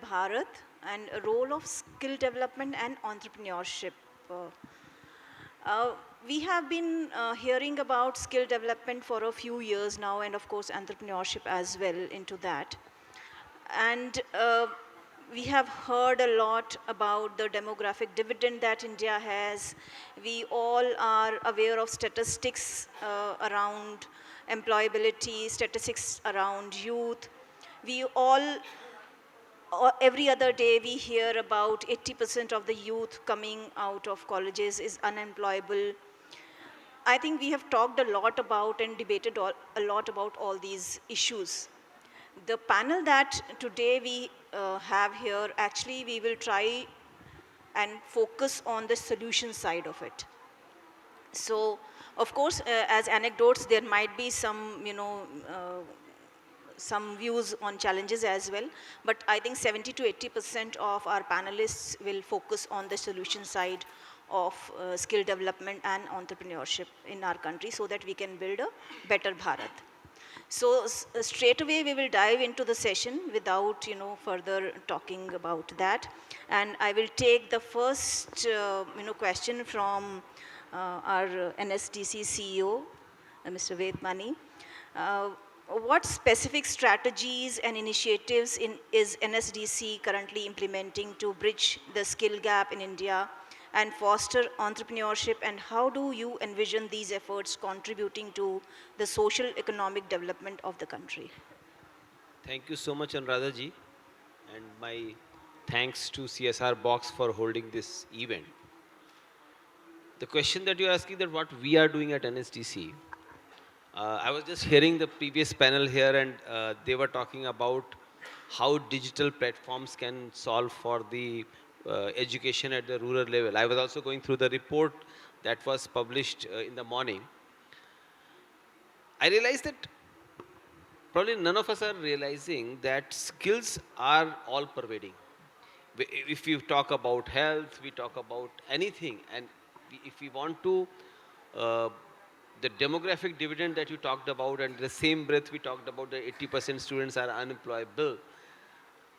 Bharat and a role of skill development and entrepreneurship. Uh, uh, we have been hearing about skill development for a few years now, and of course entrepreneurship as well into that. And we have heard a lot about the demographic dividend that India has. We all are aware of statistics around employability, statistics around youth. We all, every other day we hear about 80% of the youth coming out of colleges is unemployable. I think we have talked a lot about and debated a lot about all these issues. The panel that today we have here, actually we will try and focus on the solution side of it. So, of course, as anecdotes, there might be some, some views on challenges as well, but I think 70 to 80% of our panelists will focus on the solution side of skill development and entrepreneurship in our country so that we can build a better Bharat. So straight away we will dive into the session without further talking about that, and I will take the first question from our NSDC CEO, Mr. Vedmani. Uh, what specific strategies and initiatives is NSDC currently implementing to bridge the skill gap in India and foster entrepreneurship, and how do you envision these efforts contributing to the social economic development of the country? Thank you so much, Anuradha ji, and my thanks to CSRBOX for holding this event. The question that you're asking, that what we are doing at NSDC, I was just hearing the previous panel here, and they were talking about how digital platforms can solve for the education at the rural level. I was also going through the report that was published in the morning. I realized that probably none of us are realizing that skills are all pervading. If we talk about health, we talk about anything, and if we want to, uh, the demographic dividend that you talked about, and the same breath we talked about the 80% students are unemployable.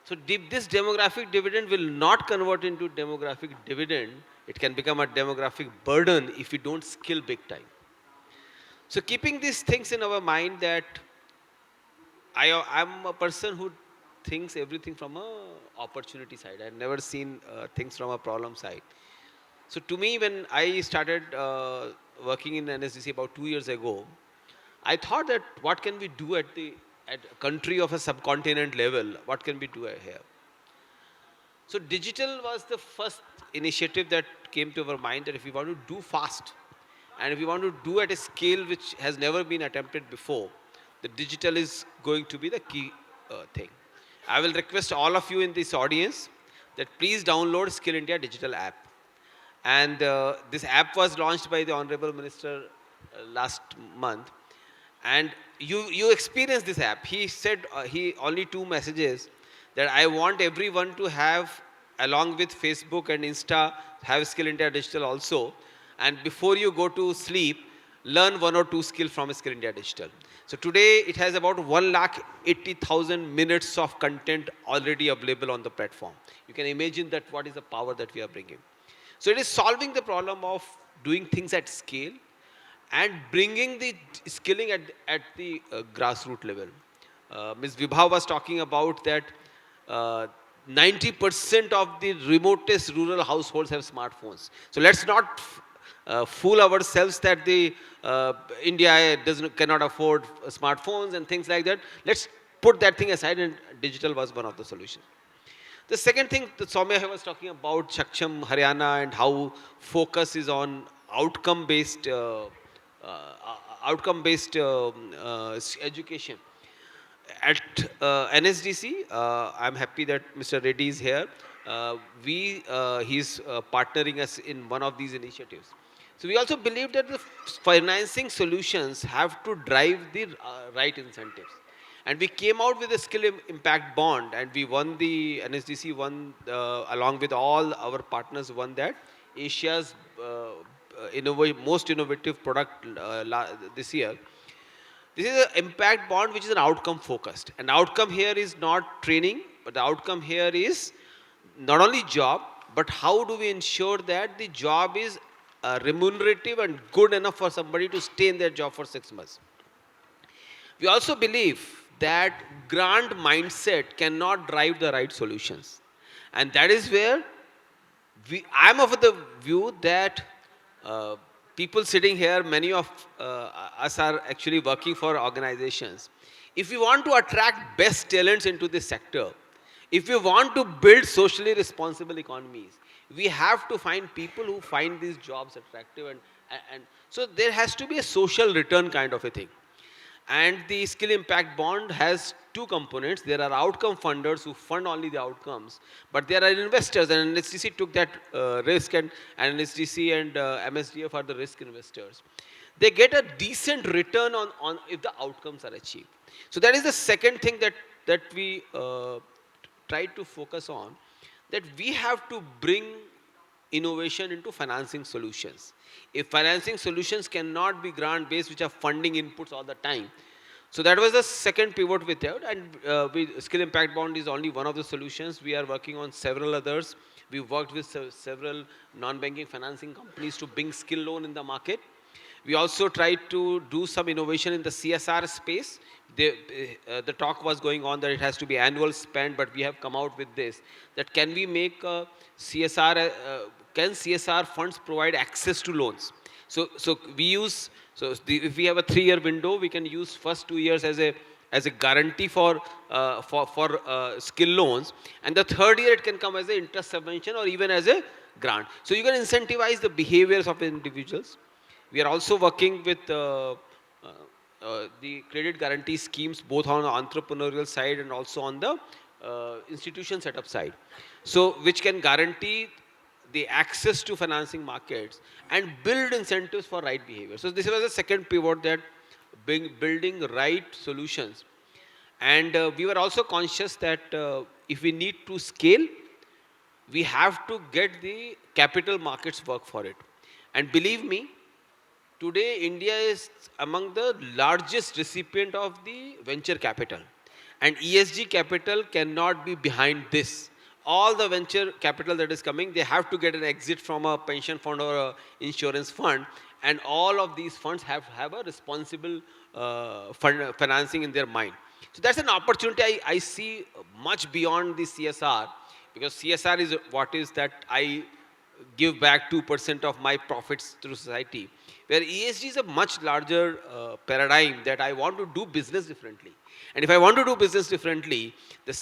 So this demographic dividend will not convert into demographic dividend. It can become a demographic burden if we don't skill big time. So keeping these things in our mind, that I'm a person who thinks everything from a opportunity side. I've never seen things from a problem side. So to me, when I started working in NSDC about 2 years ago, I thought that what can we do at country of a subcontinent level? What can we do here? So digital was the first initiative that came to our mind, that if we want to do fast and if we want to do at a scale which has never been attempted before, the digital is going to be the key thing. I will request all of you in this audience that please download Skill India digital app. And this app was launched by the Honorable Minister last month. And you experience this app. He said he only 2 messages, that I want everyone to have, along with Facebook and Insta, have Skill India Digital also. And before you go to sleep, learn 1 or 2 skills from Skill India Digital. So today it has about 1,80,000 minutes of content already available on the platform. You can imagine that what is the power that we are bringing. So it is solving the problem of doing things at scale and bringing the skilling at the grassroots level. Ms. Vibha was talking about that 90% of the remotest rural households have smartphones. So let's not fool ourselves that the India cannot afford smartphones and things like that. Let's put that thing aside, and digital was one of the solutions. The second thing that Soumya was talking about, Shaksham Haryana, and how focus is on outcome-based education. At NSDC, I'm happy that Mr. Reddy is here. He's partnering us in one of these initiatives. So we also believe that the financing solutions have to drive the right incentives. And we came out with a skill impact bond, and we won the NSDC won along with all our partners won that Asia's most innovative product this year. This is an impact bond which is an outcome focused. An outcome here is not training, the outcome here is not only job, but how do we ensure that the job is remunerative and good enough for somebody to stay in their job for 6 months. We also believe that grant mindset cannot drive the right solutions. And that is where I'm of the view that uh, people sitting here, many of us are actually working for organizations. If we want to attract best talents into this sector, if we want to build socially responsible economies, we have to find people who find these jobs attractive, and so there has to be a social return kind of a thing. And the skill impact bond has two components. There are outcome funders who fund only the outcomes, but there are investors, and NSDC took that risk, and NSDC and MSDF are the risk investors. They get a decent return on if the outcomes are achieved. So that is the second thing that we try to focus on, that we have to bring innovation into financing solutions. If financing solutions cannot be grant based, which are funding inputs all the time. So that was the second pivot we did, and skill impact bond is only one of the solutions. We are working on several others. We worked with several non-banking financing companies to bring skill loan in the market. We also tried to do some innovation in the CSR space. The talk was going on that it has to be annual spend, but we have come out with this, that can we make CSR, can CSR funds provide access to loans? So we use, if we have a 3-year window, we can use first 2 years as a guarantee for skill loans, and the third year it can come as an interest subvention or even as a grant. So you can incentivize the behaviors of individuals. We are also working with the credit guarantee schemes, both on the entrepreneurial side and also on the institution setup side. So which can guarantee the access to financing markets and build incentives for right behavior. So this was the second pivot, that building right solutions. And we were also conscious that if we need to scale, we have to get the capital markets work for it. And believe me, today India is among the largest recipient of the venture capital. And ESG capital cannot be behind this. All the venture capital that is coming, they have to get an exit from a pension fund or a insurance fund. And all of these funds have a responsible financing in their mind. So that's an opportunity I see much beyond the CSR, because CSR is what is that I give back 2% of my profits to society, where ESG is a much larger paradigm, that I want to do business differently. And if I want to do business differently, the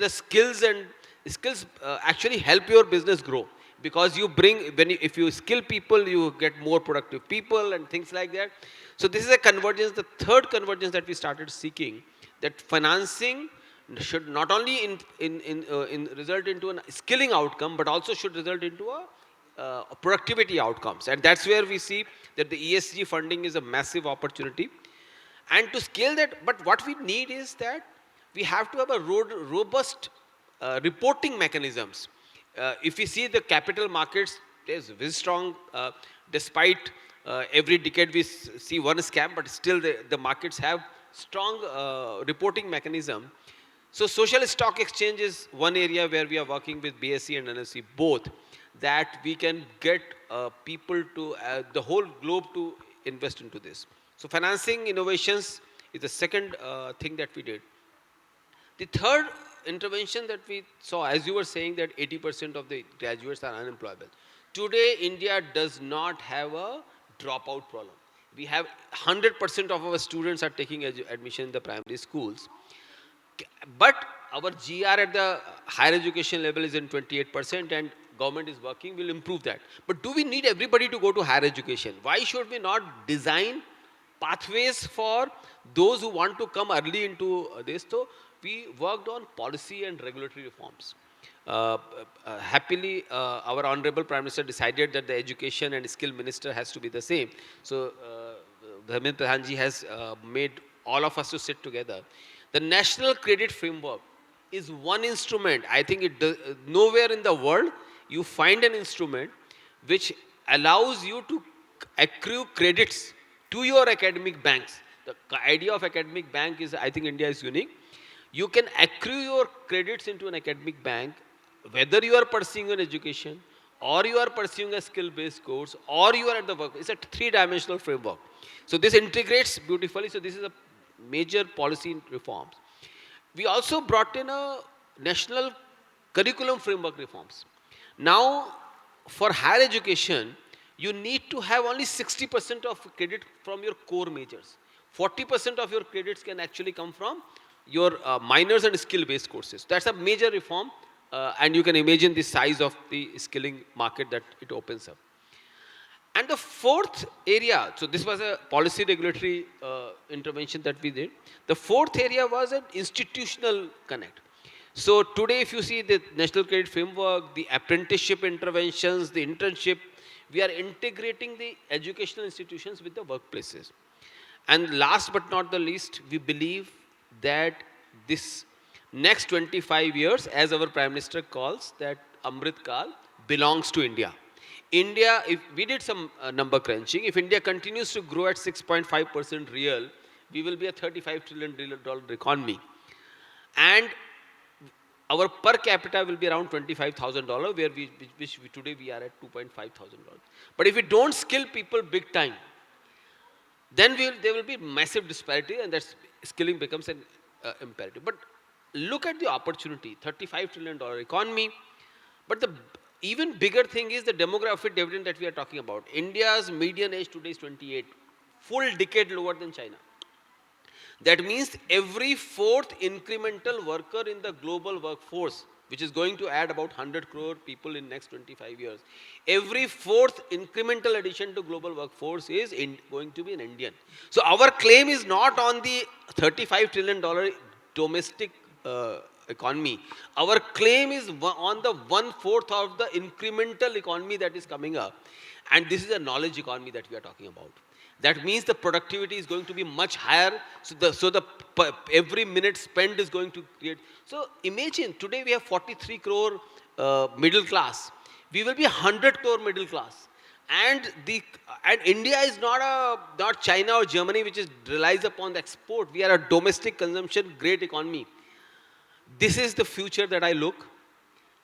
skills actually help your business grow, because you bring, if you skill people, you get more productive people and things like that. So this is a convergence, the third convergence that we started seeking, that financing should not only result into a skilling outcome, but also should result into a productivity outcomes. And that's where we see that the ESG funding is a massive opportunity. And to scale that, but what we need is that we have to have a robust reporting mechanisms. If we see the capital markets, there's very strong, despite every decade we see one scam, but still the markets have strong reporting mechanism. So social stock exchange is one area where we are working with BSE and NSE both, that we can get people to, the whole globe to invest into this. So financing innovations is the second thing that we did. The third intervention that we saw, as you were saying, that 80% of the graduates are unemployable. Today, India does not have a dropout problem. We have 100% of our students are taking admission in the primary schools. But our GR at the higher education level is in 28%, and government is working, will improve that. But do we need everybody to go to higher education? Why should we not design pathways for those who want to come early into this? So we worked on policy and regulatory reforms. Happily, our Honorable Prime Minister decided that the education and skill minister has to be the same. So Dharmendra Pradhan ji has made all of us to sit together. The National Credit Framework is one instrument. I think nowhere in the world you find an instrument which allows you to accrue credits to your academic banks. The idea of academic bank is, I think India is unique. You can accrue your credits into an academic bank, whether you are pursuing an education, or you are pursuing a skill-based course, or you are at the work. It's a three-dimensional framework. So this integrates beautifully. So this is a major policy reforms. We also brought in a national curriculum framework reforms. Now, for higher education, you need to have only 60% of credit from your core majors. 40% of your credits can actually come from your minors and skill-based courses. That's a major reform, and you can imagine the size of the skilling market that it opens up. And the fourth area, so this was a policy regulatory intervention that we did. The fourth area was an institutional connect. So today, if you see the National Credit Framework, the apprenticeship interventions, the internship, we are integrating the educational institutions with the workplaces. And last but not the least, we believe that this next 25 years, as our Prime Minister calls, that Amrit Kal belongs to India. India, if we did some number crunching, if India continues to grow at 6.5% real, we will be a $35 trillion economy. And our per capita will be around $25,000, where today we are at $2,500. But if we don't skill people big time, then there will be massive disparity, and that skilling becomes an imperative. But look at the opportunity, $35 trillion economy. But the even bigger thing is the demographic dividend that we are talking about. India's median age today is 28, full decade lower than China. That means every fourth incremental worker in the global workforce, which is going to add about 100 crore people in next 25 years, every fourth incremental addition to global workforce is going to be an Indian. So our claim is not on the $35 trillion domestic economy. Our claim is on the 1/4 of the incremental economy that is coming up. And this is a knowledge economy that we are talking about. That means the productivity is going to be much higher. So every minute spent is going to create. So imagine today we have 43 crore middle class. We will be 100 crore middle class. And India is not China or Germany, which relies upon the export. We are a domestic consumption great economy. This is the future that I look.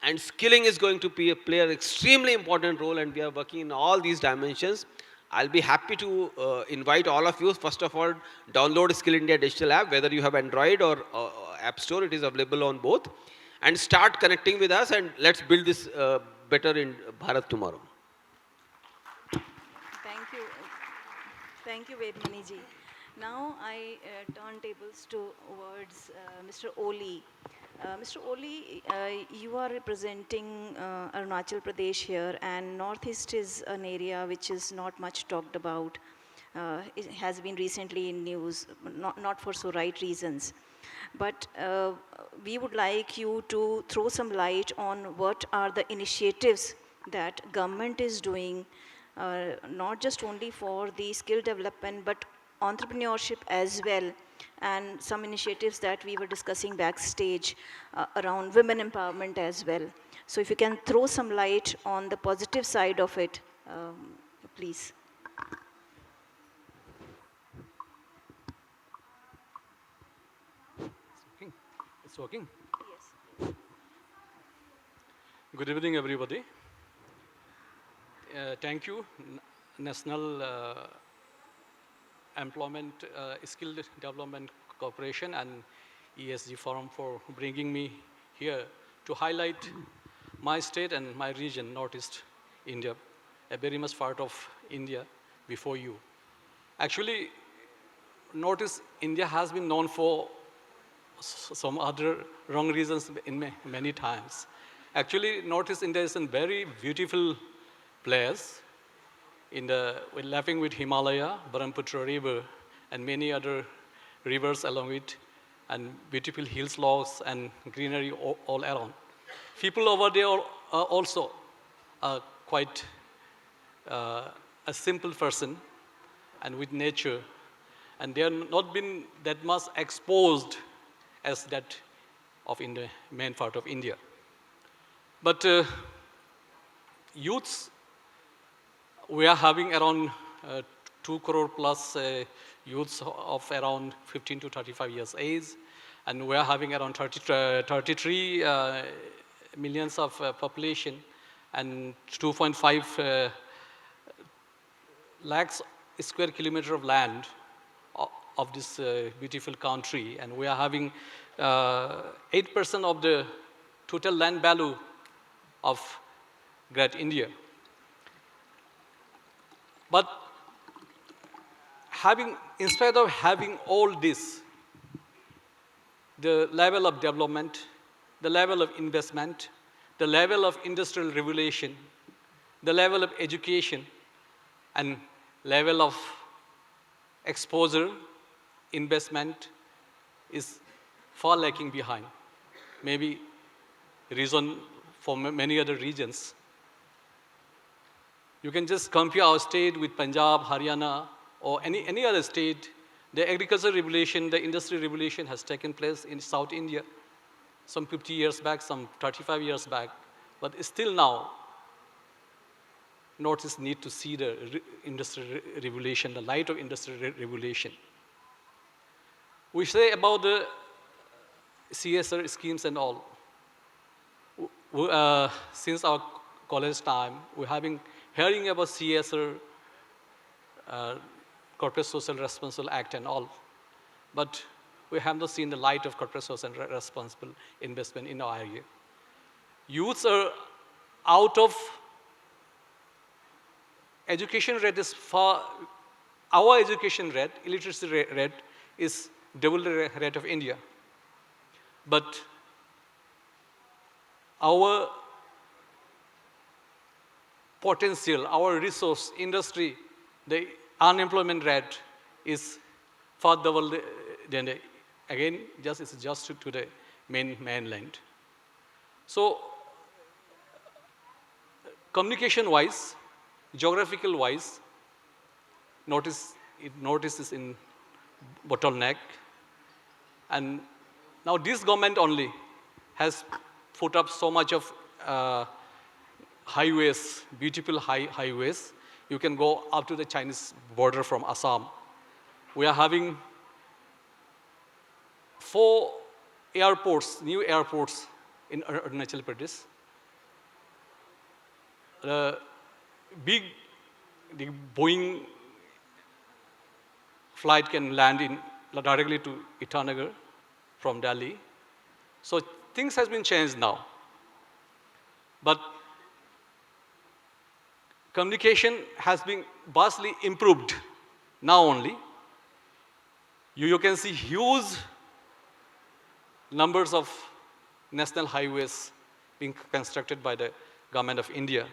And skilling is going to play an extremely important role, and we are working in all these dimensions. I'll be happy to invite all of you. First of all, download Skill India digital app, whether you have Android or App Store, it is available on both. And start connecting with us, and let's build this better in Bharat tomorrow. Thank you. Thank you, Vedmani ji. Now I turn tables towards Mr. Oli. Mr. Oli, you are representing Arunachal Pradesh here, and Northeast is an area which is not much talked about. It has been recently in news, not for so right reasons. But we would like you to throw some light on what are the initiatives that government is doing, not just only for the skill development, but entrepreneurship as well, and some initiatives that we were discussing backstage around women empowerment as well. So if you can throw some light on the positive side of it, please. It's working? Yes. Good evening, everybody. Thank you, National Employment Skill Development Corporation and ESG Forum for bringing me here to highlight my state and my region, Northeast India, a very much part of India before you. Actually, Northeast India has been known for some other wrong reasons in many times. Actually, Northeast India is a very beautiful place. We're laughing with Himalaya, Brahmaputra River, and many other rivers along it, and beautiful hill slopes and greenery all around. People over there are also quite a simple person and with nature, and they have not been that much exposed as that of in the main part of India. But youths, we are having around 2 crore plus youths of around 15 to 35 years age, And we are having around 33 millions of population and 2.5 lakhs square kilometer of land of this beautiful country, and we are having 8% of the total land value of Great India. But instead of having all this, the level of development, the level of investment, the level of industrial revolution, the level of education, and level of exposure, investment is far lacking behind. Maybe reason for many other regions. You can just compare our state with Punjab, Haryana, or any other state. The agricultural revolution, the industrial revolution has taken place in South India some 50 years back, some 35 years back. But still now, Northeast need to see the industrial revolution, the light of industrial revolution. We say about the CSR schemes and all. Since our college time, we're hearing about CSR, Corporate Social Responsible Act and all. But we have not seen the light of corporate social responsible investment in our area. Youths are out of education rate is far, our education rate, illiteracy rate is double the rate of India. But our potential, our resource, industry, the unemployment rate is far double than again, it's just to the mainland. So, communication-wise, geographical-wise, Northeast is in bottleneck. And now this government only has put up so much of highways, beautiful highways. You can go up to the Chinese border from Assam. We are having 4 airports, new airports in Arunachal Pradesh. The Boeing flight can land directly to Itanagar from Delhi. So things has been changed now. But communication has been vastly improved now only. You can see huge numbers of national highways being constructed by the government of India.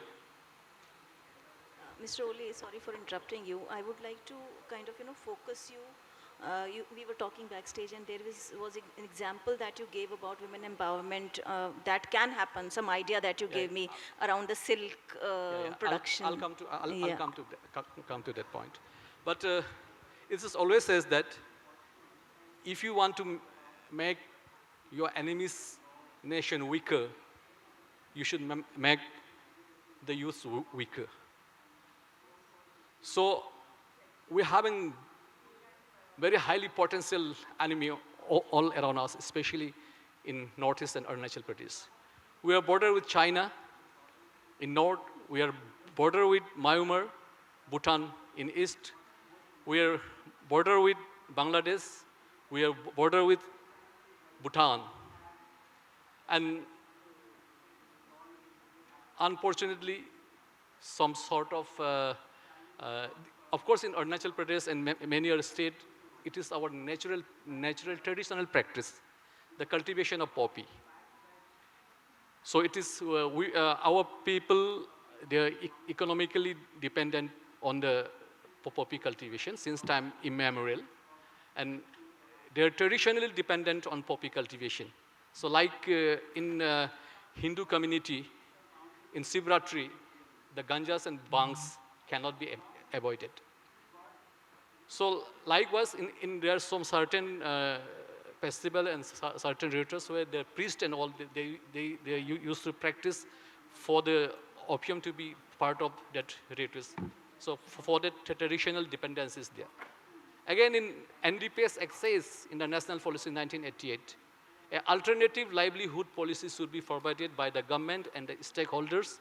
Mr. Ole, sorry for interrupting you. I would like to kind of, focus you. We were talking backstage, and there was an example that you gave about women empowerment that can happen. Some idea that you gave me around the silk production. I'll come to that point. But it just always says that if you want to make your enemy's nation weaker, you should make the youth weaker. So we're having very highly potential enemy all around us, especially in Northeast and Arunachal Pradesh. We are border with China. In North, we are border with Myanmar, Bhutan in East. We are border with Bangladesh. We are border with Bhutan. And unfortunately, some sort of course, in Arunachal Pradesh and many other states, it is our natural traditional practice, the cultivation of poppy. So it is our people, they are economically dependent on the poppy cultivation since time immemorial, and they are traditionally dependent on poppy cultivation. So like in Hindu community, in Shivratri, the ganjas and bangs cannot be avoided. So likewise, there are some certain festival and certain rituals where the priest and all, they used to practice for the opium to be part of that rituals. So for that traditional dependence is there. Again, in NDPS excess in the national policy in 1988, An alternative livelihood policy should be provided by the government and the stakeholders,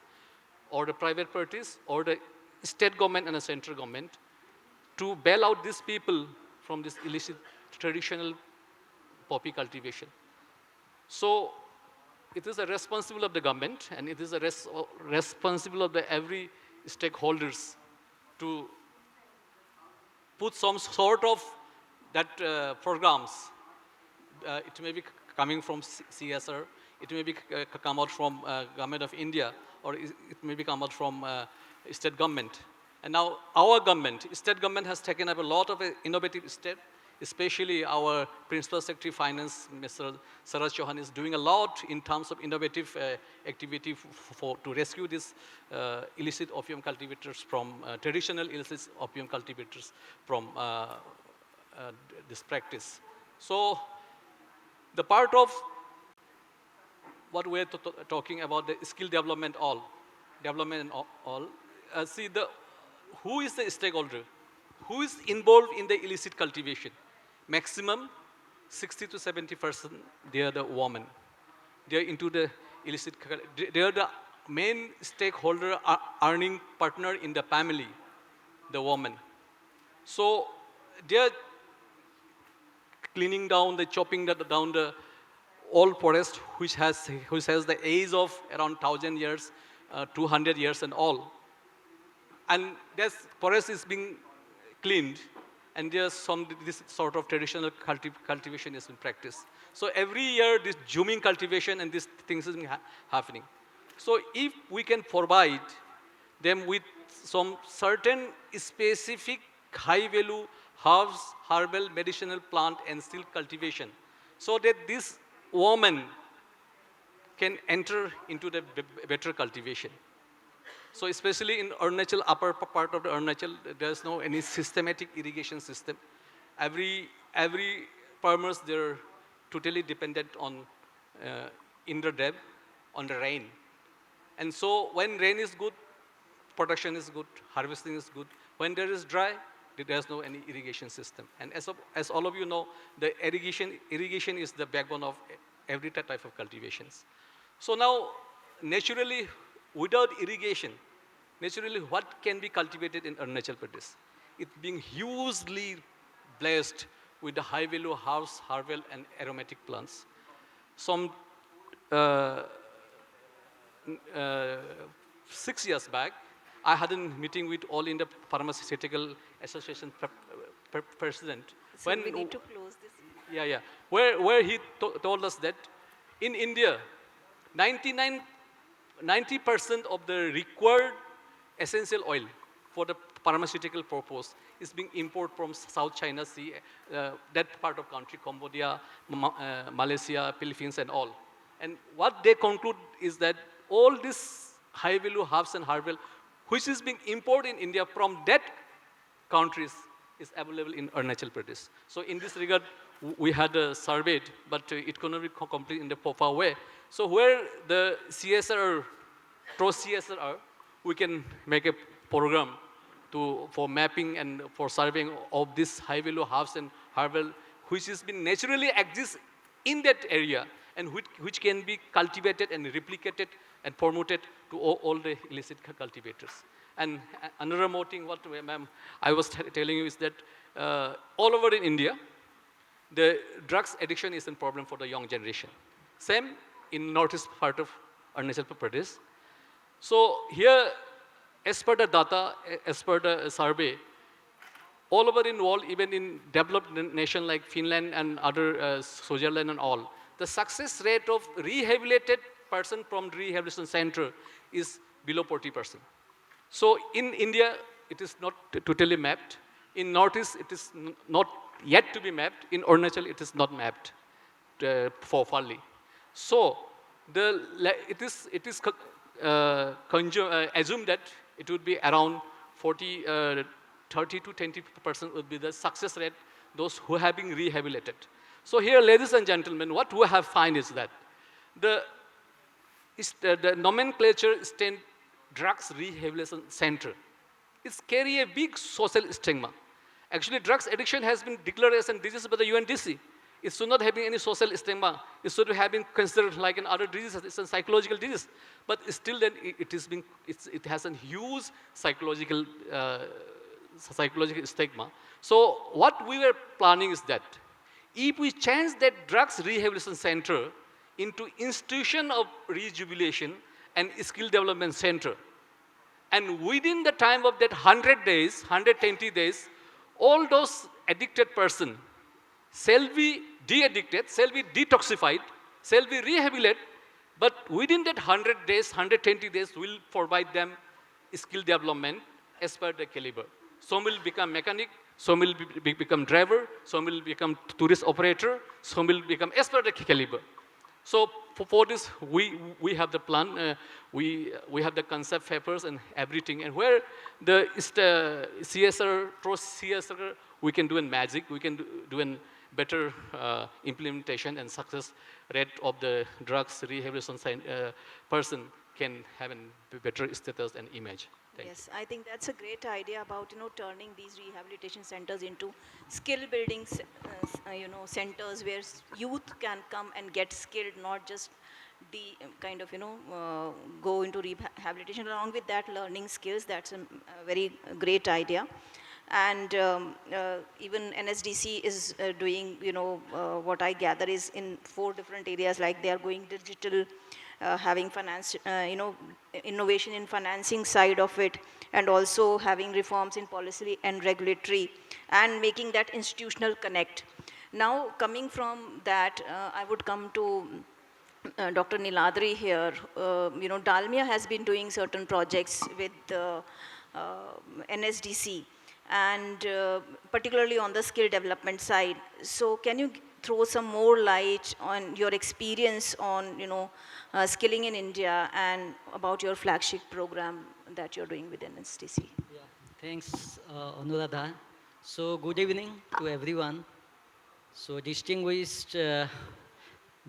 or the private parties, or the state government and the central government, to bail out these people from this illicit traditional poppy cultivation. So it is a responsibility of the government, and it is a responsibility of every stakeholders to put some sort of that programs. It may be coming from CSR, it may be come out from government of India, or it may be come out from state government. And now our government, state government has taken up a lot of innovative steps, especially our Principal Secretary Finance, Mr. Saraj Chauhan, is doing a lot in terms of innovative activity to rescue these illicit opium cultivators from, traditional illicit opium cultivators from this practice. So the part of what we're talking about, the skill development see who is the stakeholder? Who is involved in the illicit cultivation? Maximum 60 to 70%, they are the women. They are into the illicit, they are the main stakeholder, earning partner in the family, the woman. So they are cleaning down, chopping down the old forest, which has the age of around 1,000 years, 200 years and all. And this forest is being cleaned, and there's this sort of traditional cultivation is in practice. So every year, this zooming cultivation and these things is happening. So if we can provide them with some certain specific high-value herbs, herbal, medicinal plant, and still cultivation, so that this woman can enter into the better cultivation. So especially in Arunachal, upper part of the Arunachal, there's no any systematic irrigation system. Every farmers, they're totally dependent on Indradev, on the rain. And so when rain is good, production is good, harvesting is good. When there is dry, there's no any irrigation system. And as all of you know, the irrigation is the backbone of every type of cultivations. So now, naturally, without irrigation, naturally, what can be cultivated in Arunachal Pradesh? It's being hugely blessed with the high-value herbs, herbal, and aromatic plants. Some 6 years back, I had a meeting with All India Pharmaceutical Association president. So we need to close this. Yeah. Where he told us that in India, 90% of the required essential oil for the pharmaceutical purpose is being imported from South China Sea, that part of country, Cambodia, Malaysia, Philippines, and all. And what they conclude is that all these high-value herbs and herbal, which is being imported in India from that countries, is available in Arunachal Pradesh. So in this regard, we had surveyed, but it could not be complete in the proper way. So where the CSR, through CSR, we can make a program for mapping and for surveying of this high-value herbs and herbal, which has been naturally exists in that area, and which can be cultivated and replicated and promoted to all the illicit cultivators. And another more thing, what I was telling you is that all over in India, the drugs addiction is a problem for the young generation. Same in northeast part of Arunachal Pradesh. So here, as per the data, as per the survey, all over in world, even in developed nation like Finland and other Switzerland and all, the success rate of rehabilitated person from rehabilitation center is below 40%. So in India, it is not totally mapped. In Northeast, it is not yet to be mapped. In Arunachal, it is not mapped for fully. So it is assumed that it would be around 30 to 20% would be the success rate, those who have been rehabilitated. So here, ladies and gentlemen, what we have found is that the nomenclature state drugs rehabilitation center is carry a big social stigma. Actually, drugs addiction has been declared as a disease by the UNDC. It should not having any social stigma. It should be having considered like an other disease. It's a psychological disease, but still then it has a huge psychological stigma. So what we were planning is that if we change that drugs rehabilitation center into institution of rejubilation and skill development center, and within the time of that 100 days, 120 days, all those addicted person shall be de-addicted, shall be detoxified, shall be rehabilitated, but within that 100 days, 120 days, we'll provide them skill development as per the caliber. Some will become mechanic, some will become driver, some will become tourist operator, some will become as per the caliber. So for this, we have the plan, we have the concept papers and everything, and where the CSR, through CSR, we can do in magic, we can do in better implementation and success rate of the drugs rehabilitation person can have a better status and image. Yes, I think that's a great idea about turning these rehabilitation centers into skill building centers where youth can come and get skilled, not just kind of go into rehabilitation. Along with that, learning skills. That's a very great idea. And even NSDC is doing what I gather is in 4 different areas, like they are going digital, having finance, innovation in financing side of it, and also having reforms in policy and regulatory, and making that institutional connect. Now, coming from that, I would come to Dr. Niladri here. Dalmia has been doing certain projects with NSDC, and particularly on the skill development side. So can you throw some more light on your experience on skilling in India and about your flagship program that you're doing with NSDC? Yeah, thanks, Anuradha. So good evening to everyone. So distinguished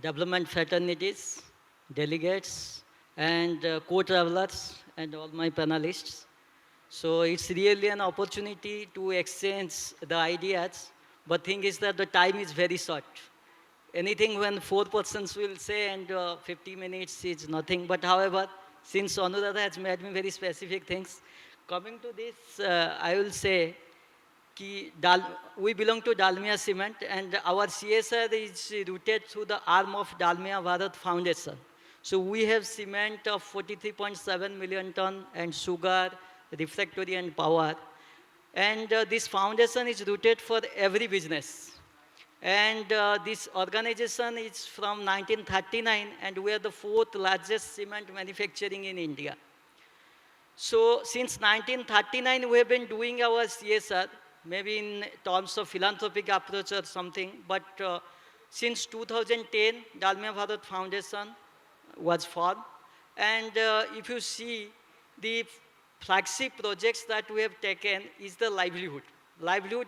development fraternities, delegates, and co-travelers, and all my panelists. So it's really an opportunity to exchange the ideas, but thing is that the time is very short. Anything when 4 persons will say and 50 minutes is nothing. But however, since Anuradha has made me very specific things, coming to this, I will say, we belong to Dalmia Cement, and our CSR is rooted through the arm of Dalmia Bharat Foundation. So we have cement of 43.7 million ton and sugar, refractory and power. And this foundation is rooted for every business. And this organization is from 1939, and we are the 4th largest cement manufacturing in India. So since 1939, we have been doing our CSR, maybe in terms of philanthropic approach or something, but since 2010, Dalmia Bharat Foundation was formed. And if you see, the flagship projects that we have taken is the livelihood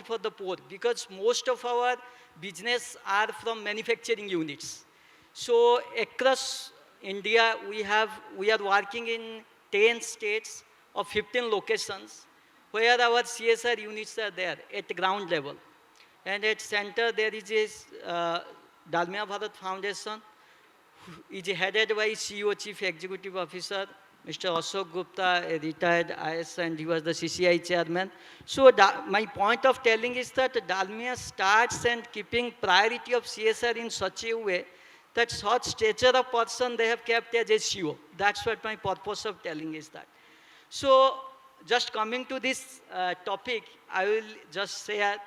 for the poor, because most of our business are from manufacturing units. So across India, we are working in 10 states of 15 locations where our CSR units are there at the ground level. And at center, there is a Dalmia Bharat Foundation, is headed by CEO, Chief Executive Officer, Mr. Ashok Gupta, a retired IS, and he was the CCI chairman. So my point of telling is that Dalmia starts and keeping priority of CSR in such a way that such stature of person they have kept as a CEO. That's what my purpose of telling is that. So just coming to this topic, I will just say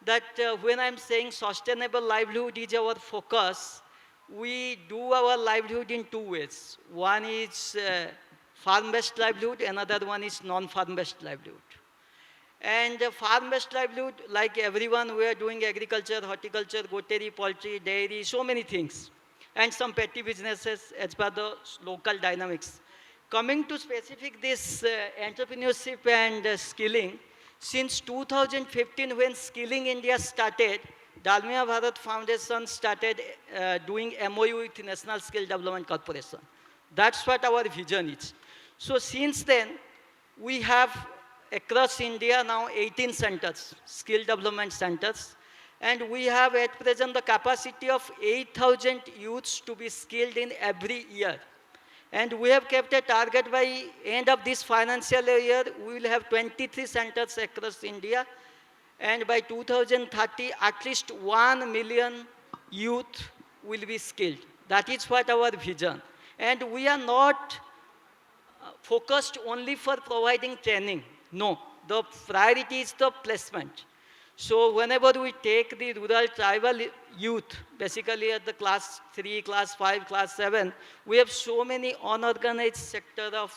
that when I'm saying sustainable livelihood is our focus, we do our livelihood in 2 ways. One is farm-based livelihood, another one is non-farm-based livelihood. And farm-based livelihood, like everyone, we are doing agriculture, horticulture, goatry, poultry, dairy, so many things. And some petty businesses as per the local dynamics. Coming to specific this entrepreneurship and skilling, since 2015 when Skilling India started, Dalmia Bharat Foundation started doing MOU with National Skill Development Corporation. That's what our vision is. So since then, we have across India now 18 centers, skill development centers. And we have at present the capacity of 8,000 youths to be skilled in every year. And we have kept a target by end of this financial year, we will have 23 centers across India. And by 2030, at least 1 million youth will be skilled. That is what our vision. And we are not focused only for providing training. No, the priority is the placement. So whenever we take the rural tribal youth, basically at the class 3, class 5, class 7, we have so many unorganized sector of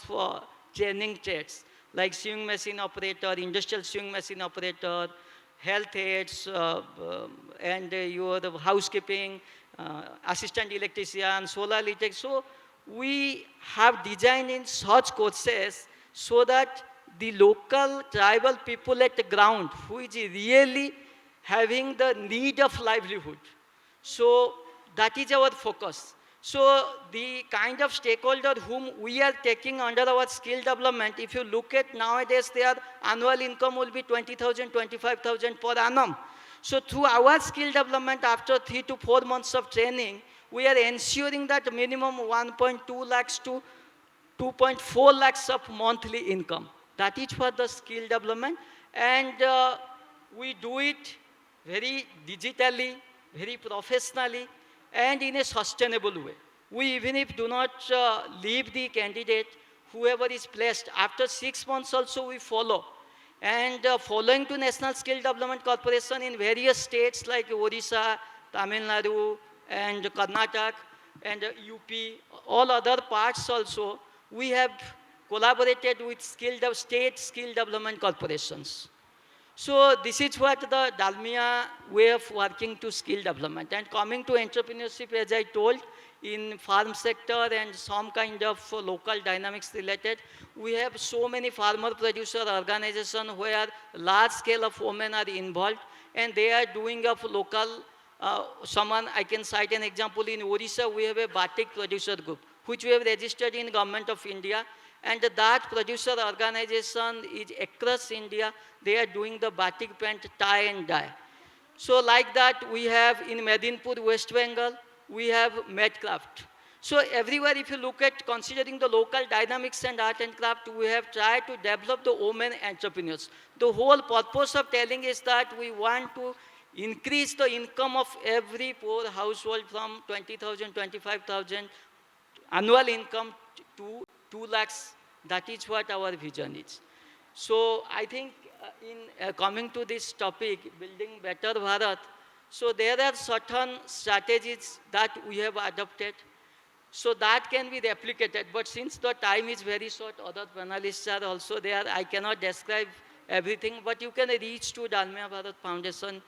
training trades, like sewing machine operator, industrial sewing machine operator, health aides, and your housekeeping, assistant electrician, solar electric. So we have designed in such courses so that the local tribal people at the ground who is really having the need of livelihood. So that is our focus. So the kind of stakeholder whom we are taking under our skill development, if you look at nowadays, their annual income will be 20,000, 25,000 per annum. So through our skill development, after 3 to 4 months of training, we are ensuring that minimum 1.2 lakhs to 2.4 lakhs of monthly income. That is for the skill development. And we do it very digitally, very professionally, and in a sustainable way. We even if do not leave the candidate, whoever is placed, after 6 months also we follow. And following to National Skill Development Corporation in various states like Odisha, Tamil Nadu, and Karnataka, and UP, all other parts also, we have collaborated with state skill development corporations. So this is what the Dalmia way of working to skill development. And coming to entrepreneurship, as I told, in farm sector and some kind of local dynamics related, we have so many farmer producer organizations where large scale of women are involved, and they are doing of local, someone, I can cite an example, in Odisha, we have a batik producer group, which we have registered in Government of India. And that producer organization is across India. They are doing the batik pant tie and dye. So like that, we have in Medinpur, West Bengal, we have Medcraft. So everywhere, if you look at considering the local dynamics and art and craft, we have tried to develop the women entrepreneurs. The whole purpose of telling is that we want to increase the income of every poor household from 20,000, 25,000 annual income to 2 lakhs. That is what our vision is. So I think in coming to this topic, building better Bharat, so there are certain strategies that we have adopted. So that can be replicated. But since the time is very short, other panelists are also there. I cannot describe everything, but you can reach to Dalmia Bharat Foundation.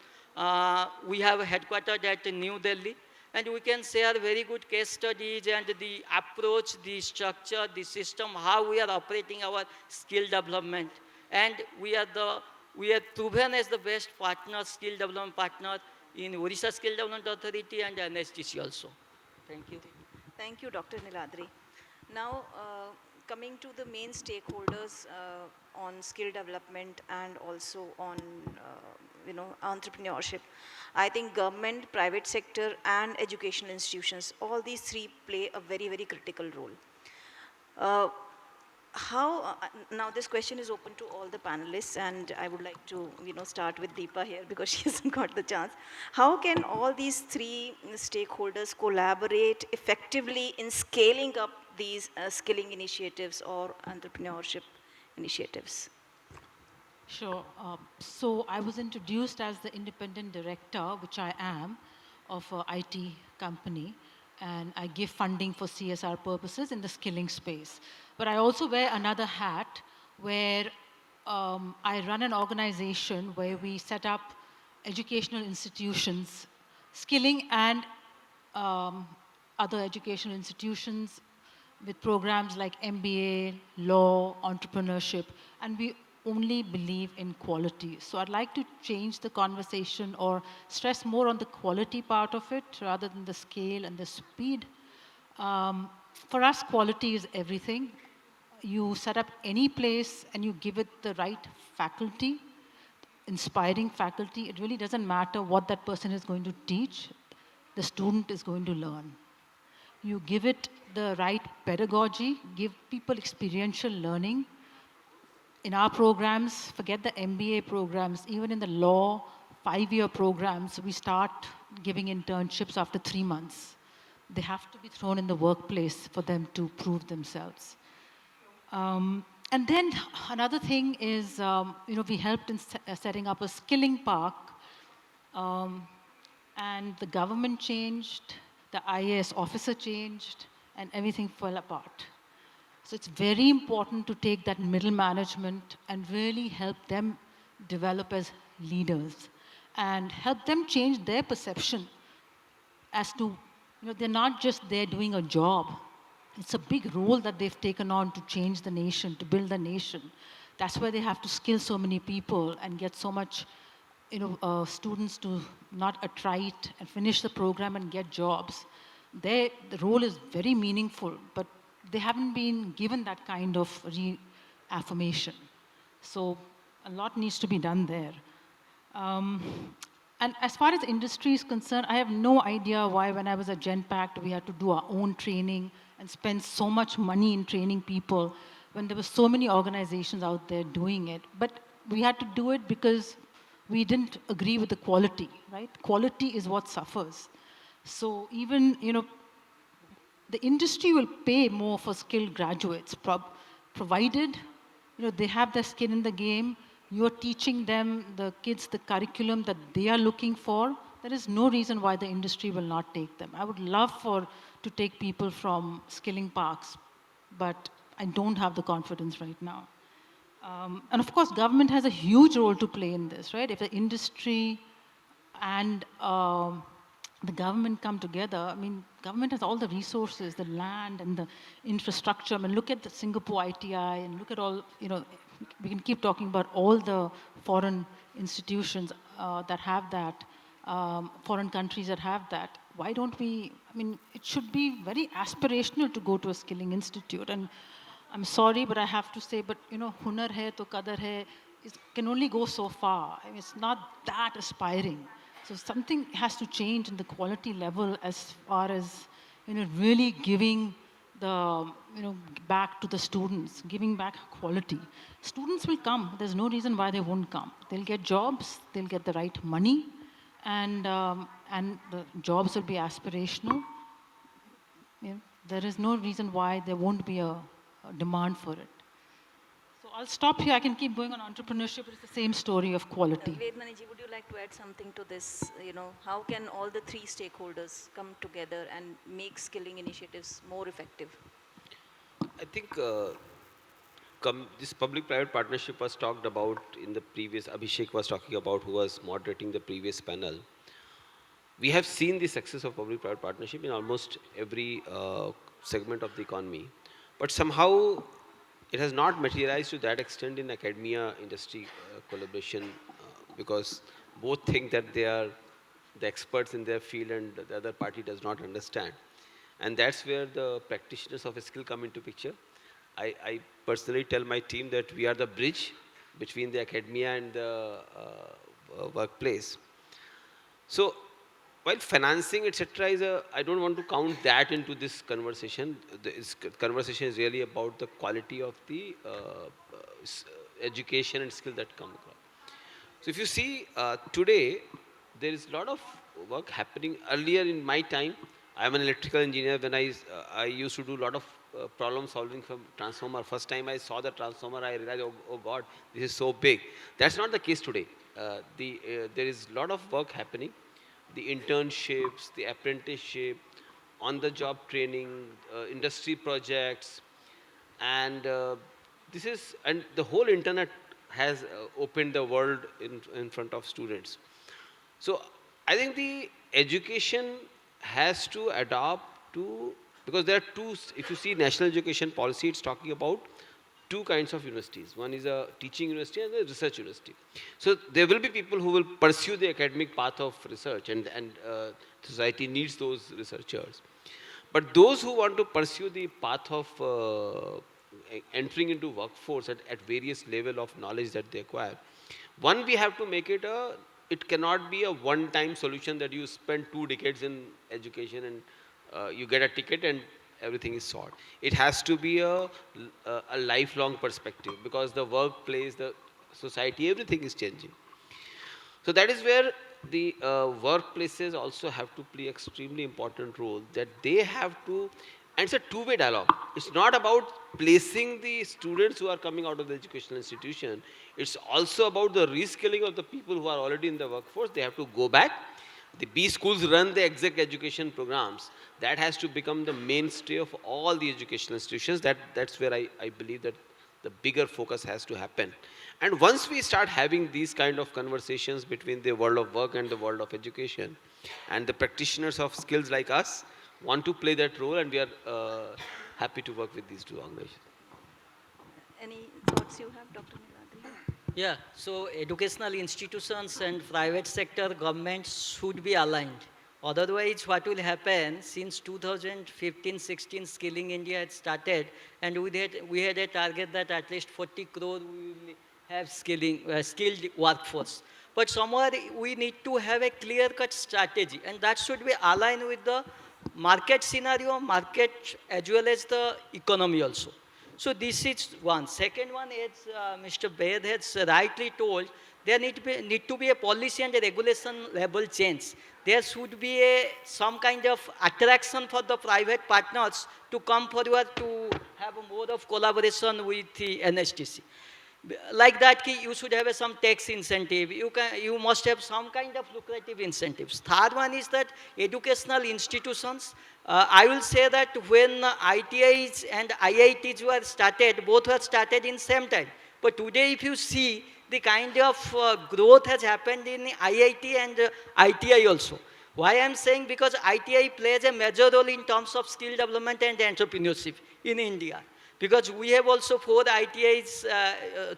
We have headquartered at New Delhi. And we can share very good case studies and the approach, the structure, the system, how we are operating our skill development. And we are proven as the best partner, skill development partner in Odisha Skill Development Authority and NSDC also. Thank you. Thank you, Dr. Niladri. Now, coming to the main stakeholders on skill development and also on entrepreneurship. I think government, private sector, and educational institutions, all these three play a very, very critical role. Now this question is open to all the panelists, and I would like to start with Deepa here because she hasn't got the chance. How can all these three stakeholders collaborate effectively in scaling up these skilling initiatives or entrepreneurship initiatives? Sure. So I was introduced as the independent director, which I am, of an IT company, and I give funding for CSR purposes in the skilling space. But I also wear another hat where I run an organization where we set up educational institutions, skilling and other educational institutions with programs like MBA, law, entrepreneurship, and we only believe in quality. So I'd like to change the conversation or stress more on the quality part of it rather than the scale and the speed. For us, quality is everything. You set up any place and you give it the right faculty, inspiring faculty, it really doesn't matter what that person is going to teach, the student is going to learn. You give it the right pedagogy, give people experiential learning. In our programs, forget the MBA programs, even in the law 5-year programs, we start giving internships after 3 months. They have to be thrown in the workplace for them to prove themselves. And then another thing is, we helped in setting up a skilling park, and the government changed, the IAS officer changed, and everything fell apart. So it's very important to take that middle management and really help them develop as leaders and help them change their perception as to, they're not just there doing a job. It's a big role that they've taken on to change the nation, to build the nation. That's why they have to skill so many people and get so much, students to not attrite and finish the program and get jobs. The role is very meaningful, but they haven't been given that kind of reaffirmation. So a lot needs to be done there. And as far as industry is concerned, I have no idea why when I was at Genpact, we had to do our own training and spend so much money in training people when there were so many organizations out there doing it. But we had to do it because we didn't agree with the quality, right? Quality is what suffers. So even, the industry will pay more for skilled graduates, provided, they have their skin in the game. You're teaching them, the kids, the curriculum that they are looking for. There is no reason why the industry will not take them. I would love to take people from skilling parks, but I don't have the confidence right now. And of course, government has a huge role to play in this, right? If the industry and the government come together, I mean, government has all the resources, the land and the infrastructure. I mean, look at the Singapore ITI and look at all, we can keep talking about all the foreign institutions that have that, foreign countries that have that. Why don't we, I mean, it should be very aspirational to go to a skilling institute. And I'm sorry, but I have to say, but hunar hai to kadar hai, it can only go so far. I mean, it's not that aspiring. So something has to change in the quality level as far as, really giving the, back to the students, giving back quality. Students will come. There's no reason why they won't come. They'll get jobs, they'll get the right money, and the jobs will be aspirational. There is no reason why there won't be a demand for it. So I'll stop here. I can keep going on entrepreneurship. It's the same story of quality. Vedmaniji, would you like to add something to this? How can all the three stakeholders come together and make skilling initiatives more effective? I think this public-private partnership was talked about in the previous, Abhishek was talking about, who was moderating the previous panel. We have seen the success of public-private partnership in almost every segment of the economy. But somehow it has not materialized to that extent in academia-industry collaboration because both think that they are the experts in their field and the other party does not understand. And that's where the practitioners of a skill come into picture. I personally tell my team that we are the bridge between the academia and the workplace. So while financing, etc., I don't want to count that into this conversation. This conversation is really about the quality of the education and skill that come across. So if you see today, there is a lot of work happening. Earlier in my time, I'm an electrical engineer. When I used to do a lot of problem solving from transformer. First time I saw the transformer, I realized, oh God, this is so big. That's not the case today. There is a lot of work happening. The internships, the apprenticeship, on-the-job training, industry projects, and the whole internet has opened the world in front of students. So I think the education has to adapt to, because there are two, if you see national education policy, it's talking about two kinds of universities. One is a teaching university and a research university. So there will be people who will pursue the academic path of research and society needs those researchers. But those who want to pursue the path of entering into workforce at various level of knowledge that they acquire, One, we have to make it it cannot be a one-time solution that you spend 2 decades in education and you get a ticket and everything is solved. It has to be a lifelong perspective, because the workplace, the society, everything is changing. So that is where the workplaces also have to play extremely important role, that they have to, and it's a two-way dialogue. It's not about placing the students who are coming out of the educational institution. It's also about the reskilling of the people who are already in the workforce. They have to go back. The B schools run the exec education programs. That has to become the mainstay of all the educational institutions. That's where I believe that the bigger focus has to happen. And once we start having these kind of conversations between the world of work and the world of education, and the practitioners of skills like us want to play that role, and we are happy to work with these two organizations. Any thoughts you have, Dr. Niladri? Yeah, so educational institutions and private sector governments should be aligned. Otherwise, what will happen, since 2015-16 Skilling India had started, and we had a target that at least 40 crore we will have skilled workforce. But somewhere we need to have a clear-cut strategy, and that should be aligned with the market scenario, market as well as the economy also. So this is one. Second one is Mr. Baid has rightly told, there need to be a policy and a regulation level change. There should be some kind of attraction for the private partners to come forward to have more of collaboration with the NSDC. Like that, you should have some tax incentive. You must have some kind of lucrative incentives. Third one is that educational institutions. I will say that when ITIs and IITs were started, both were started in same time. But today, if you see, the kind of growth has happened in IIT and ITI also. Why I am saying? Because ITI plays a major role in terms of skill development and entrepreneurship in India. Because we have also 4 ITIs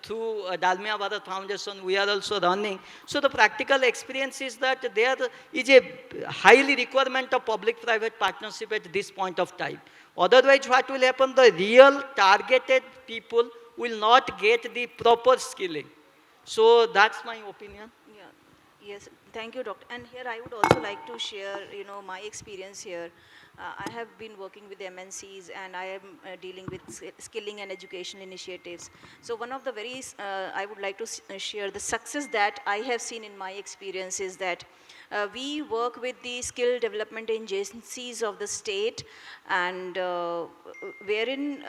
through Dalmia Bharat Foundation, we are also running. So the practical experience is that there is a highly requirement of public-private partnership at this point of time. Otherwise, what will happen? The real targeted people will not get the proper skilling. So that's my opinion. Yeah. Yes. Thank you, Doctor. And here I would also like to share, my experience here. I have been working with MNCs, and I am dealing with skilling and education initiatives. So one of the I would like to share the success that I have seen in my experience is that we work with the skill development agencies of the state, and wherein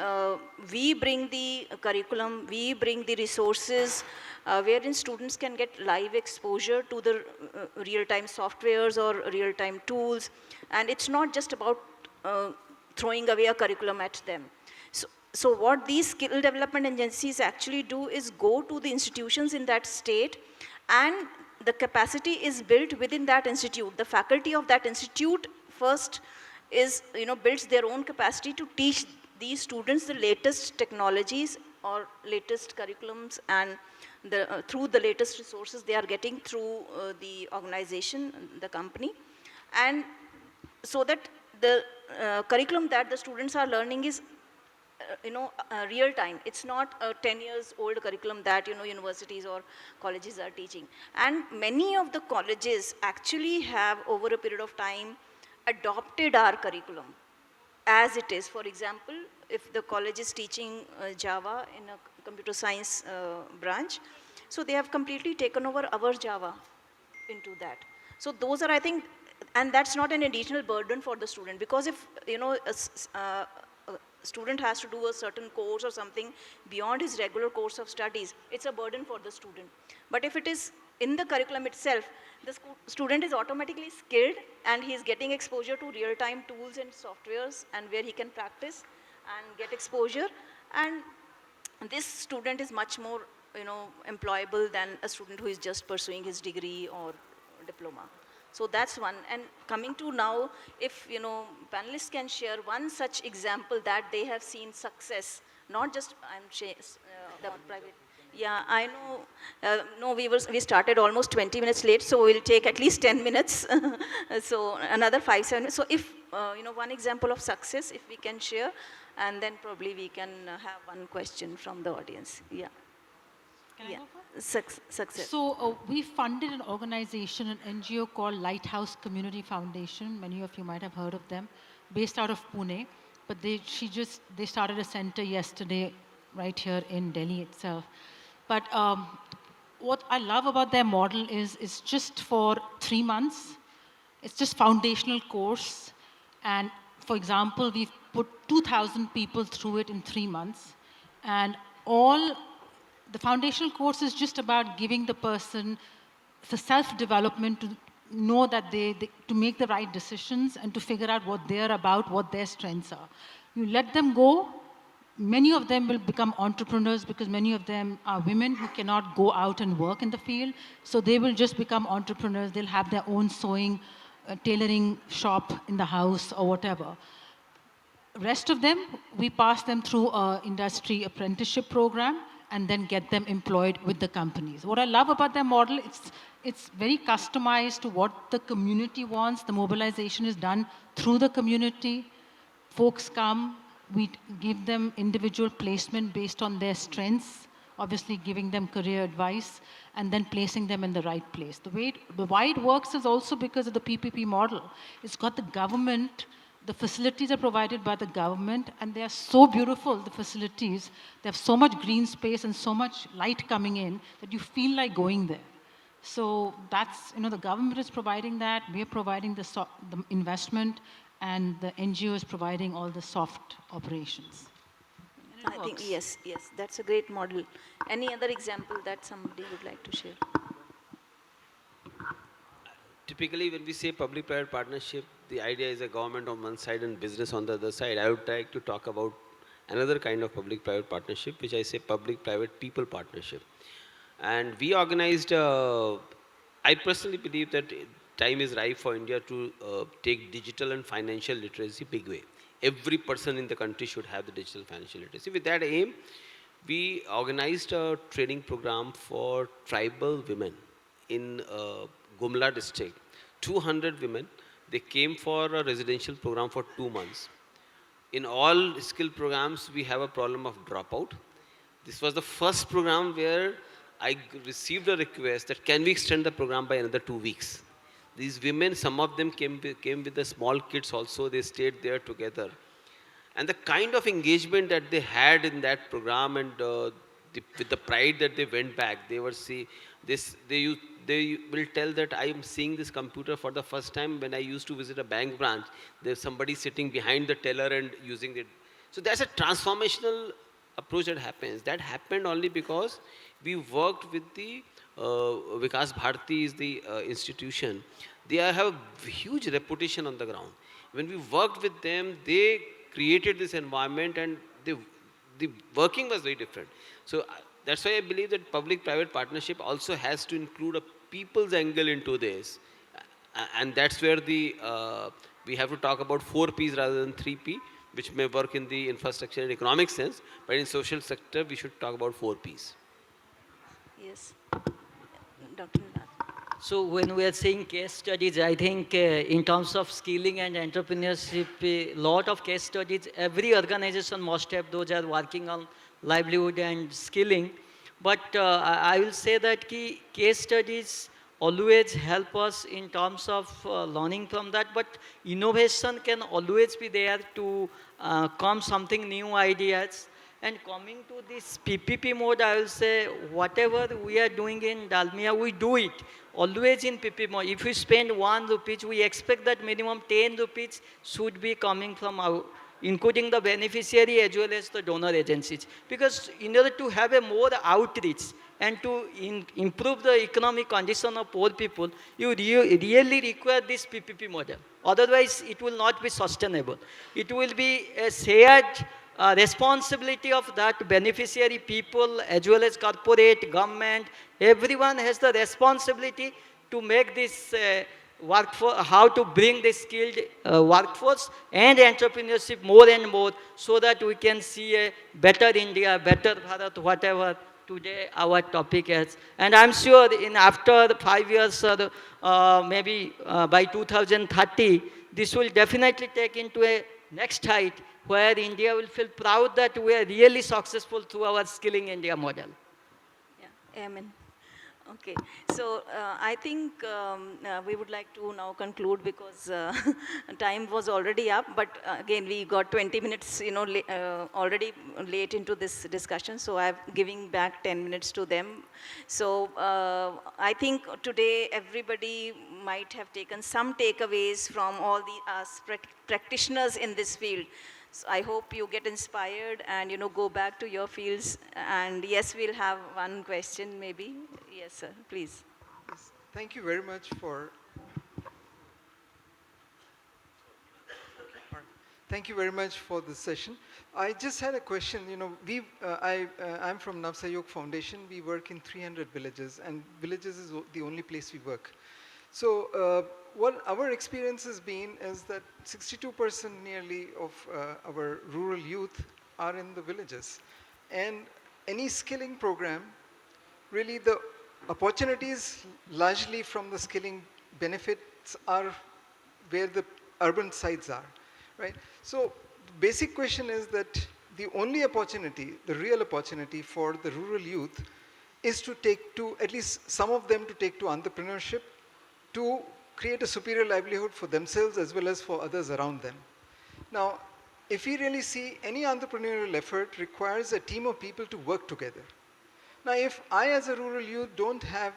we bring the curriculum, we bring the resources, wherein students can get live exposure to the real-time softwares or real-time tools. And it's not just about throwing away a curriculum at them. So what these skill development agencies actually do is go to the institutions in that state, and the capacity is built within that institute. The faculty of that institute first is, builds their own capacity to teach these students the latest technologies or latest curriculums, and through the latest resources they are getting through the organization, the company. And so that the curriculum that the students are learning is real time. It's not a 10 years old curriculum that universities or colleges are teaching. And many of the colleges actually have, over a period of time, adopted our curriculum as it is. For example, if the college is teaching Java in a computer science branch, so they have completely taken over our Java into that. So those are, I think, and that's not an additional burden for the student, because if a student has to do a certain course or something beyond his regular course of studies, it's a burden for the student. But if it is in the curriculum itself, the student is automatically skilled, and he is getting exposure to real-time tools and softwares, and where he can practice and get exposure. And this student is much more employable than a student who is just pursuing his degree or diploma. So that's one. And coming to now, if panelists can share one such example that they have seen success, not just the private. Yeah, I know. No, we started almost 20 minutes late, so we'll take at least 10 minutes. So another 5-7 minutes. So if one example of success, if we can share, and then probably we can have one question from the audience. Yeah. Can I Yeah, go first? success. So we funded an organization, an NGO called Lighthouse Community Foundation. Many of you might have heard of them, based out of Pune. But they started a center yesterday right here in Delhi itself. But what I love about their model is it's just for 3 months. It's just foundational course. And for example, we've put 2,000 people through it in 3 months. And all the foundational course is just about giving the person the self-development to know that to make the right decisions and to figure out what they're about, what their strengths are. You let them go, many of them will become entrepreneurs because many of them are women who cannot go out and work in the field. So they will just become entrepreneurs. They'll have their own sewing, tailoring shop in the house or whatever. Rest of them, we pass them through a industry apprenticeship program and then get them employed with the companies. What I love about their model, it's very customized to what the community wants. The mobilization is done through the community. Folks come, we give them individual placement based on their strengths, obviously giving them career advice, and then placing them in the right place. Why it works is also because of the PPP model. It's got the government, the facilities are provided by the government, and they are so beautiful, the facilities. They have so much green space and so much light coming in that you feel like going there. So that's, the government is providing that, we are providing the investment, and the NGO is providing all the soft operations. I think, yes, that's a great model. Any other example that somebody would like to share? Typically, when we say public-private partnership, the idea is a government on one side and business on the other side. I would like to talk about another kind of public-private partnership, which I say public-private people partnership. And we organized, I personally believe that time is ripe for India to take digital and financial literacy big way. Every person in the country should have the digital financial literacy. With that aim, we organized a training program for tribal women in Gumla district. 200 women, they came for a residential program for 2 months. In all skill programs, we have a problem of dropout. This was the first program where I received a request that can we extend the program by another 2 weeks. These women, some of them came with the small kids also, they stayed there together. And the kind of engagement that they had in that program and with the pride that they went back, they were they will tell that I am seeing this computer for the first time. When I used to visit a bank branch, there's somebody sitting behind the teller and using it. So that's a transformational approach that happens. That happened only because we worked with the Vikas Bharati is the institution. They have a huge reputation on the ground. When we worked with them, they created this environment and the working was very different. So that's why I believe that public-private partnership also has to include a people's angle into this. And that's where we have to talk about 4 Ps rather than 3 P, which may work in the infrastructure and economic sense, but in social sector, we should talk about 4 Ps. Yes. Dr. Niladri. So when we are saying case studies, I think in terms of skilling and entrepreneurship, a lot of case studies, every organization must have those are working on livelihood and skilling. But I will say that case studies always help us in terms of learning from that, but innovation can always be there to come something new ideas. And coming to this PPP mode, I will say whatever we are doing in Dalmia, we do it always in PPP mode. If we spend 1 rupee, we expect that minimum 10 rupees should be coming from our, including the beneficiary as well as the donor agencies. Because in order to have a more outreach and to improve the economic condition of poor people, you really require this PPP model. Otherwise, it will not be sustainable. It will be a shared responsibility of that beneficiary people as well as corporate, government, everyone has the responsibility to make this workforce, how to bring the skilled workforce and entrepreneurship more and more so that we can see a better India, better Bharat, whatever today our topic is. And I'm sure in after 5 years, maybe by 2030, this will definitely take into a next height where India will feel proud that we are really successful through our Skilling India model. Yeah. Amen. Okay, so I think we would like to now conclude because time was already up. But again, we got 20 minutes, already late into this discussion. So I'm giving back 10 minutes to them. So I think today everybody might have taken some takeaways from all the practitioners in this field. So I hope you get inspired and go back to your fields. And yes, we'll have one question maybe. Yes, sir. Please. Yes, thank you very much for. Thank you very much for this session. I just had a question. I'm from Navsayog Foundation. We work in 300 villages, and villages is the only place we work. So what our experience has been is that 62% nearly of our rural youth are in the villages. And any skilling program, really the opportunities largely from the skilling benefits are where the urban sites are, right? So the basic question is that the only opportunity, the real opportunity for the rural youth is to take to, at least some of them to take to entrepreneurship, to create a superior livelihood for themselves as well as for others around them. Now, if we really see any entrepreneurial effort requires a team of people to work together. Now, if I as a rural youth don't have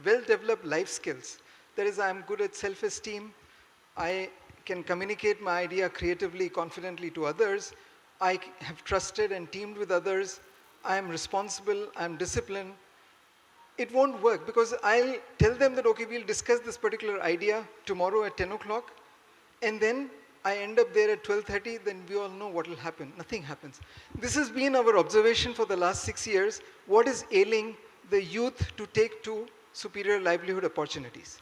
well-developed life skills, that is, I'm good at self-esteem, I can communicate my idea creatively, confidently to others, I have trusted and teamed with others, I am responsible, I'm disciplined, it won't work because I'll tell them that, okay, we'll discuss this particular idea tomorrow at 10 o'clock, and then I end up there at 12:30, then we all know what will happen. Nothing happens. This has been our observation for the last 6 years. What is ailing the youth to take to superior livelihood opportunities?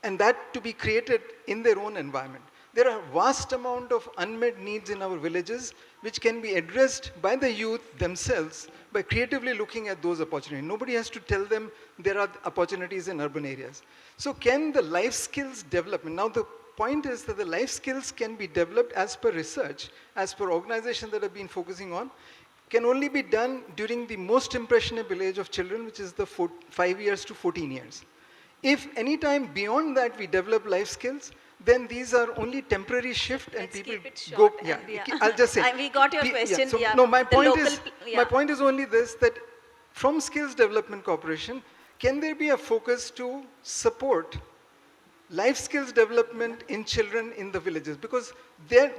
And that to be created in their own environment. There are vast amount of unmet needs in our villages which can be addressed by the youth themselves by creatively looking at those opportunities. Nobody has to tell them there are opportunities in urban areas. So can the life skills development, now the point is that the life skills can be developed as per research, as per organizations that have been focusing on, can only be done during the most impressionable age of children, which is the 5 years to 14 years. If any time beyond that we develop life skills, then these are only temporary shift and Let's people keep it go, short yeah, and I'll just say. we got your question, So, yeah. no, my The point local is, yeah. my point is only this, that from Skills Development Corporation, can there be a focus to support life skills development in children in the villages? Because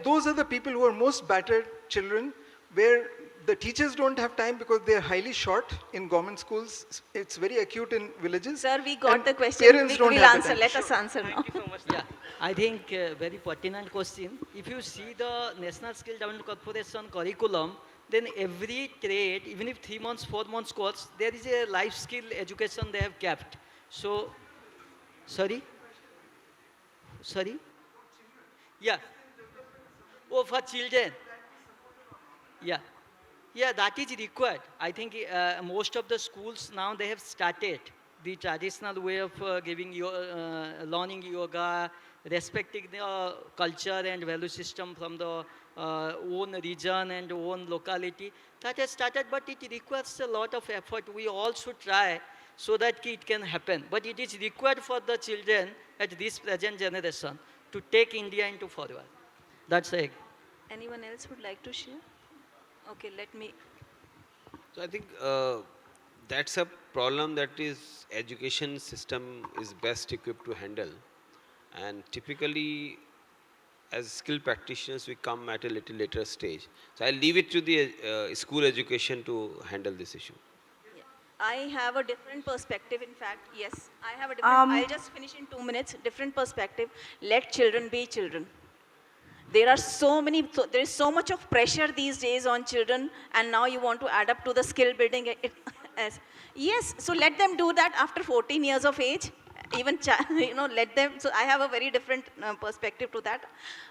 those are the people who are most battered children, where the teachers don't have time because they're highly short in government schools. It's very acute in villages. Sir, we got and the question. Parents don't We'll have answer. the time. Let us answer now. Thank you so much. Yeah, I think very pertinent question. If you see the National Skill Development Corporation curriculum, then every trade, even if 3 months, 4 months course, there is a life skill education they have kept. So, sorry? Sorry? Yeah. Oh, for children. Yeah. Yeah, that is required. I think most of the schools now, they have started the traditional way of learning yoga, respecting the culture and value system from the own region and own locality. That has started, but it requires a lot of effort. We all should try so that it can happen. But it is required for the children at this present generation to take India into forward. That's it. Anyone else would like to share? Okay, let me. So I think that's a problem that is education system is best equipped to handle, and typically as skilled practitioners we come at a little later stage. So I'll leave it to the school education to handle this issue. I have a different perspective. In fact, yes, I have a different. I'll just finish in 2 minutes. Different perspective. Let children be children. There are there is so much of pressure these days on children, and now you want to add up to the skill building. Yes, so let them do that after 14 years of age. Even, let them. So I have a very different perspective to that.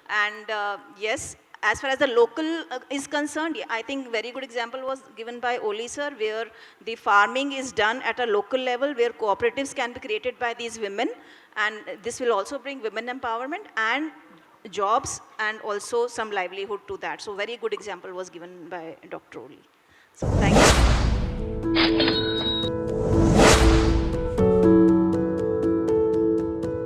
And yes, as far as the local is concerned, I think very good example was given by Oli sir, where the farming is done at a local level, where cooperatives can be created by these women, and this will also bring women empowerment and jobs and also some livelihood to that. So very good example was given by Dr. Oli. So thank you.